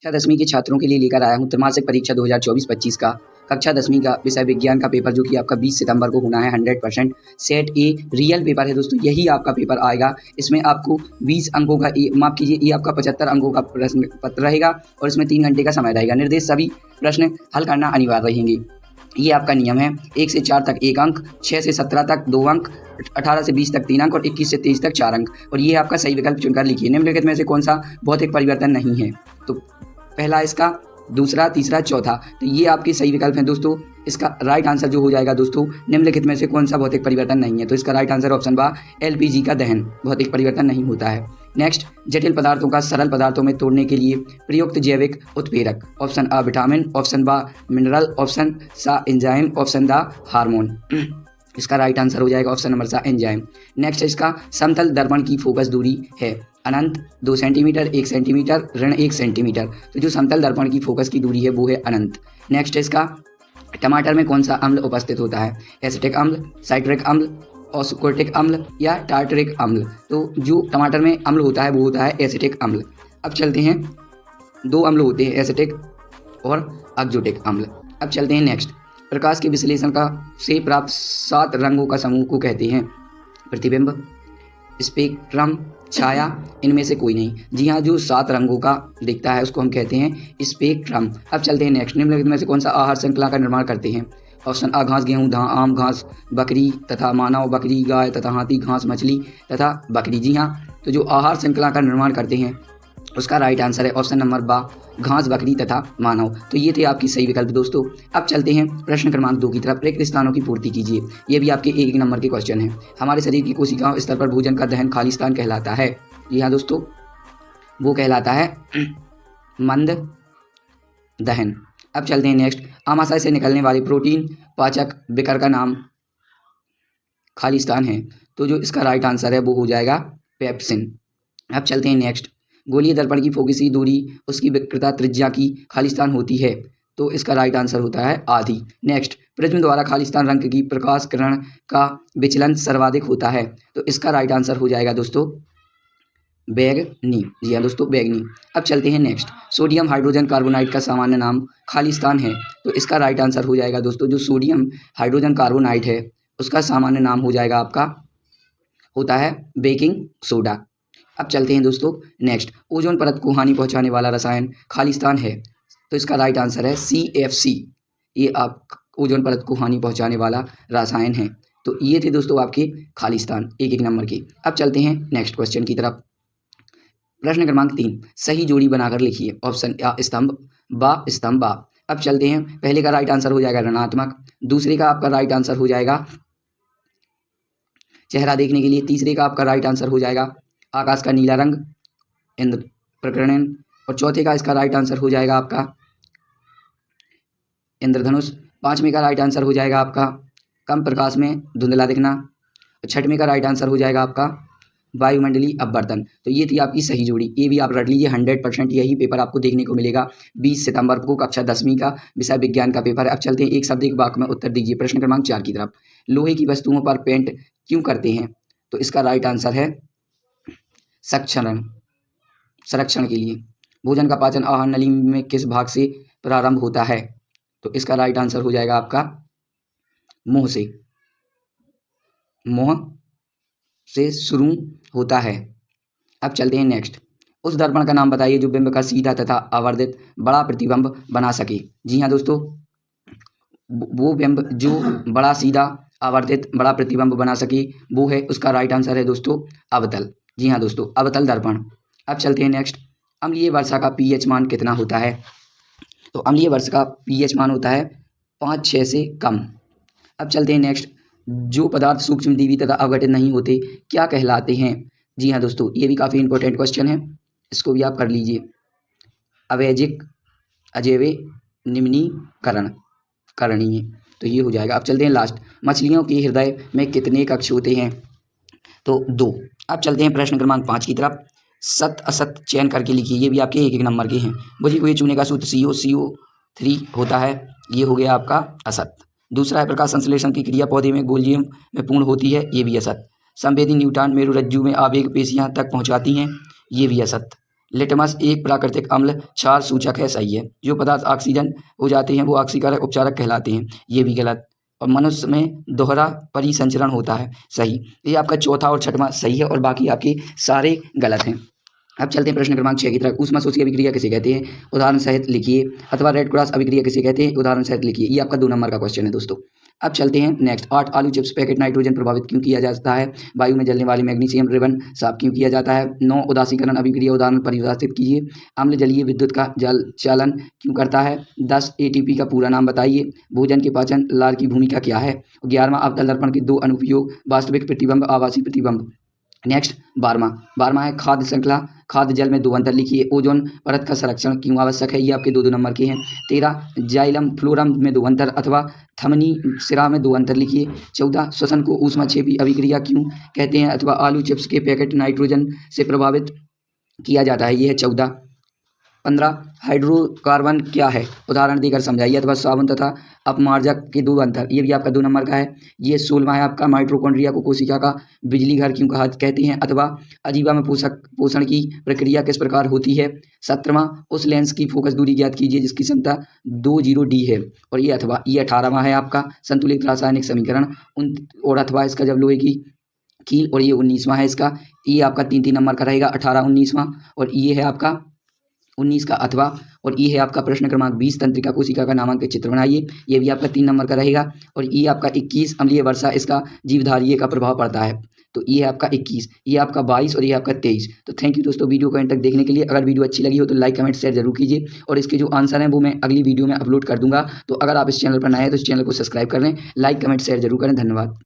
कक्षा 10वीं के छात्रों के लिए लेकर आया हूँ त्रैमासिक परीक्षा 2024-25 का कक्षा 10वीं का विषय विज्ञान का पेपर, जो कि आपका 20 सितंबर को होना है। 100% सेट ए रियल पेपर है दोस्तों, यही आपका पेपर आएगा। इसमें आपको 20 अंकों का माफ कीजिए, ये आपका 75 अंकों का प्रश्न पत्र रहेगा और इसमें 3 घंटे का समय रहेगा। निर्देश सभी प्रश्न हल करना अनिवार्य रहेंगे। ये आपका नियम है। 1 से 4 तक 1 अंक, 6 से 17 तक 2 अंक, 18 से 20 तक 3 अंक और 21 से 23 तक 4 अंक। और ये आपका सही विकल्प चुनकर लिखिए। निम्नलिखित में से कौन सा भौतिक परिवर्तन नहीं है? तो पहला इसका, दूसरा, तीसरा, चौथा। तो ये आपके सही विकल्प हैं दोस्तों। इसका राइट आंसर जो हो जाएगा दोस्तों, निम्नलिखित में से कौन सा भौतिक परिवर्तन नहीं है? तो इसका राइट आंसर ऑप्शन बा एलपीजी का दहन, भौतिक परिवर्तन नहीं होता है। नेक्स्ट, जटिल पदार्थों का सरल पदार्थों में तोड़ने के लिए प्रयुक्त जैविक उत्प्रेरक। ऑप्शन आ विटामिन, ऑप्शन बा मिनरल, ऑप्शन सा एंजाइम, ऑप्शन दा हार्मोन। इसका राइट आंसर हो जाएगा ऑप्शन नंबर सा एंजाइम। नेक्स्ट, इसका समतल दर्पण की फोकस दूरी है अनंत 2 सेंटीमीटर, 1 सेंटीमीटर, ऋण 1 सेंटीमीटर। तो जो समतल दर्पण की फोकस की दूरी है वो है अनंत। नेक्स्ट, इसका टमाटर में कौन सा अम्ल उपस्थित होता है? एसिटिक अम्ल, साइट्रिक अम्ल, ऑस्कोर्टिक अम्ल या टार्टरिक अम्ल। तो जो टमाटर में अम्ल होता है वो होता है एसिटिक अम्ल। अब चलते हैं, 2 अम्ल होते हैं, एसिटिक और अक्जोटिक अम्ल। अब चलते हैं नेक्स्ट, प्रकाश के विश्लेषण का से प्राप्त 7 रंगों का समूह को कहते हैं? प्रतिबिंब, स्पेक्ट्रम, छाया, इनमें से कोई नहीं। जी हाँ, जो 7 रंगों का दिखता है उसको हम कहते हैं स्पेक्ट्रम। अब चलते हैं नेक्स्ट, निम्नलिखित में से कौन सा आहार श्रृंखला का निर्माण करते हैं? ऑप्शन आ घास, गेहूँ, धान, आम, घास, बकरी तथा मानव, बकरी, गाय तथा हाथी, घास, मछली तथा बकरी। जी हाँ, तो जो आहार श्रृंखला का निर्माण करते हैं उसका राइट आंसर है ऑप्शन नंबर बा घास, बकरी तथा मानव। तो ये थे आपकी सही विकल्प दोस्तों। अब चलते हैं प्रश्न क्रमांक 2 की तरफ। रिक्त स्थानों की पूर्ति कीजिए। ये भी आपके 1 नंबर के क्वेश्चन हैं। हमारे शरीर की कोशिकाओं स्तर पर भोजन का दहन खालिस्तान कहलाता है। जी हाँ दोस्तों, वो कहलाता है मंद दहन। अब चलते हैं नेक्स्ट, आमाशय से निकलने वाले प्रोटीन पाचक विकर का नाम खालिस्तान है। तो जो इसका राइट आंसर है वो हो जाएगा पेप्सिन। अब चलते हैं नेक्स्ट, गोलीय दर्पण की फोकसी दूरी उसकी विकृता त्रिज्या की खालिस्तान होती है। तो इसका राइट आंसर होता है आधी। नेक्स्ट, प्रिज्म द्वारा खालिस्तान रंग की प्रकाश किरण का विचलन सर्वाधिक होता है। तो इसका राइट आंसर हो जाएगा दोस्तों बैगनी। जी हाँ दोस्तों, बैगनी। अब चलते हैं नेक्स्ट, सोडियम हाइड्रोजन कार्बोनाइड का सामान्य नाम खालिस्तान है। तो इसका राइट आंसर हो जाएगा दोस्तों, जो सोडियम हाइड्रोजन कार्बोनाइड है उसका सामान्य नाम हो जाएगा आपका, होता है बेकिंग सोडा। अब चलते हैं दोस्तों नेक्स्ट, ओजोन परत को हानि पहुंचाने वाला रसायन खालिस्तान है। तो इसका राइट आंसर है CFC। ये आप ओजोन परत को हानि पहुंचाने वाला रसायन है। तो ये थे दोस्तों आपके खालिस्तान 1 नंबर के। अब चलते हैं नेक्स्ट क्वेश्चन की तरफ। प्रश्न क्रमांक 3, सही जोड़ी बनाकर लिखिए। ऑप्शन आ स्तंभ, बा स्तंभ, बा। अब चलते हैं, पहले का राइट आंसर हो जाएगा ऋणात्मक, दूसरे का आपका राइट आंसर हो जाएगा चेहरा देखने के लिए, तीसरे का आपका राइट आंसर हो जाएगा आकाश का नीला रंग, इंद्र प्रकरण, और चौथे का इसका राइट आंसर हो जाएगा आपका इंद्रधनुष। 5वें का राइट आंसर हो जाएगा आपका कम प्रकाश में धुंधला दिखना। 6वें का राइट आंसर हो जाएगा आपका वायुमंडलीय अपवर्तन। तो ये थी आपकी सही जोड़ी। ये भी आप रट लीजिए, 100% यही पेपर आपको देखने को मिलेगा 20 सितंबर को कक्षा 10वीं का विषय विज्ञान का पेपर है। अब चलते हैं, एक शब्द एक वाक्य में उत्तर दीजिए। प्रश्न क्रमांक 4 की तरफ, लोहे की वस्तुओं पर पेंट क्यों करते हैं? तो इसका राइट आंसर है संरक्षण के लिए। भोजन का पाचन आहार नली में किस भाग से प्रारंभ होता है? तो इसका राइट आंसर हो जाएगा आपका मुंह से, मुंह से शुरू होता है। अब चलते हैं नेक्स्ट, उस दर्पण का नाम बताइए जो बिंब का सीधा तथा आवर्धित बड़ा प्रतिबिंब बना सके। जी हाँ दोस्तों, वो बिंब जो बड़ा सीधा आवर्धित बड़ा प्रतिबिंब बना सके वो है, उसका राइट आंसर है दोस्तों अवतल। जी हाँ दोस्तों, अवतल दर्पण। अब चलते हैं नेक्स्ट, अम्लीय वर्षा का pH मान कितना होता है? तो अम्लीय वर्षा का pH मान होता है 5-6 से कम। अब चलते हैं नेक्स्ट, जो पदार्थ सूक्ष्मजीवी तथा अवघटित नहीं होते क्या कहलाते हैं? जी हाँ दोस्तों, ये भी काफ़ी इंपॉर्टेंट क्वेश्चन है, इसको भी आप कर लीजिए। अवैजिक, अजैविक, निम्नीकरण, करणीय। तो ये हो जाएगा। अब चलते हैं लास्ट, मछलियों के हृदय में कितने कक्ष होते हैं? तो 2। अब चलते हैं प्रश्न क्रमांक 5 की तरफ। सत असत चयन करके लिखिए। ये भी आपके 1 नंबर के हैं। बुझे हुए चूने का सूत्र CO3 होता है, ये हो गया आपका असत। दूसरा है प्रकाश संश्लेषण की क्रिया पौधे में गोलियम में पूर्ण होती है, ये भी असत। संवेदी न्यूटन मेरुरज्जु में आवेग पेशियां तक पहुंचाती हैं, ये भी असत। लिटमस एक प्राकृतिक अम्ल क्षार सूचक है, सही है। जो पदार्थ ऑक्सीजन हो जाते हैं वो ऑक्सीकारक उपचारक कहलाते हैं, ये भी गलत। और मनुष्य में दोहरा परिसंचरण होता है, सही। ये आपका चौथा और छठवां सही है और बाकी आपके सारे गलत हैं। अब चलते हैं प्रश्न क्रमांक 6 की तरफ। ऊष्माशोषी अभिक्रिया किसे कहते हैं, उदाहरण सहित लिखिए। अथवा रेड क्रॉस अभिक्रिया किसे कहते हैं, उदाहरण सहित लिखिए। ये आपका 2 नंबर का क्वेश्चन है दोस्तों। अब चलते हैं नेक्स्ट। 8 आलू चिप्स पैकेट नाइट्रोजन प्रभावित क्यों किया जाता है, वायु में जलने वाले मैग्नीशियम रिबन साफ क्यों किया जाता है। 9 उदासीकरण अभिक्रिया उदाहरण परिभाषित कीजिए। अम्ल जलीय विद्युत का जल चालन क्यों करता है। 10 एटीपी का पूरा नाम बताइए। भोजन के पाचन लार की भूमिका क्या है। 11वां अवतल दर्पण के 2 अनुप्रयोग, वास्तविक प्रतिबिंब, आभासी प्रतिबिंब। नेक्स्ट 12वां है खाद्य श्रृंखला, खाद्य जल में 2 अंतर लिखिए। ओजोन परत का संरक्षण क्यों आवश्यक है, ये आपके 2 नंबर के हैं। 13 जाइलम फ्लोरम में 2 अंतर अथवा थमनी सिरा में 2 अंतर लिखिए। 14 श्वसन को ऊष्माक्षेपी अभिक्रिया क्यों कहते हैं अथवा आलू चिप्स के पैकेट नाइट्रोजन से प्रभावित किया जाता है, ये है 14। 15 हाइड्रोकार्बन क्या है, उदाहरण देकर समझाइए। अथवा साबुन तथा अपमार्जक के 2 अंतर, ये भी आपका 2 नंबर का है। ये 16वां है आपका माइटोकॉन्ड्रिया को कोशिका का बिजली घर क्यों कहते हैं अथवा अजीबा में पोषण की प्रक्रिया किस प्रकार होती है। 17वां उस लेंस की फोकस दूरी ज्ञात कीजिए जिसकी क्षमता 20D है। और ये 18वां है आपका संतुलित रासायनिक समीकरण। और अथवा इसका जब लोहे की और ये 19वां है इसका। ये आपका 3 नंबर का रहेगा, 18 19वां। और ये है आपका 19 का अथवा। और ये है आपका प्रश्न क्रमांक 20 तंत्रिका कोशिका का नामांकित चित्र बनाइए, ये भी आपका 3 नंबर का रहेगा। और ये आपका 21 अम्लीय वर्षा, इसका जीवधारिये का प्रभाव पड़ता है, तो ये है आपका 21। ये आपका 22 और ये आपका 23। तो थैंक यू दोस्तों वीडियो को एंड तक देखने के लिए। अगर वीडियो अच्छी लगी हो तो लाइक कमेंट शेयर जरूर कीजिए और इसके जो आंसर हैं वो मैं अगली वीडियो में अपलोड कर दूंगा। तो अगर आप इस चैनल पर नए हैं तो इस चैनल को सब्सक्राइब कर लें, लाइक कमेंट शेयर जरूर करें। धन्यवाद।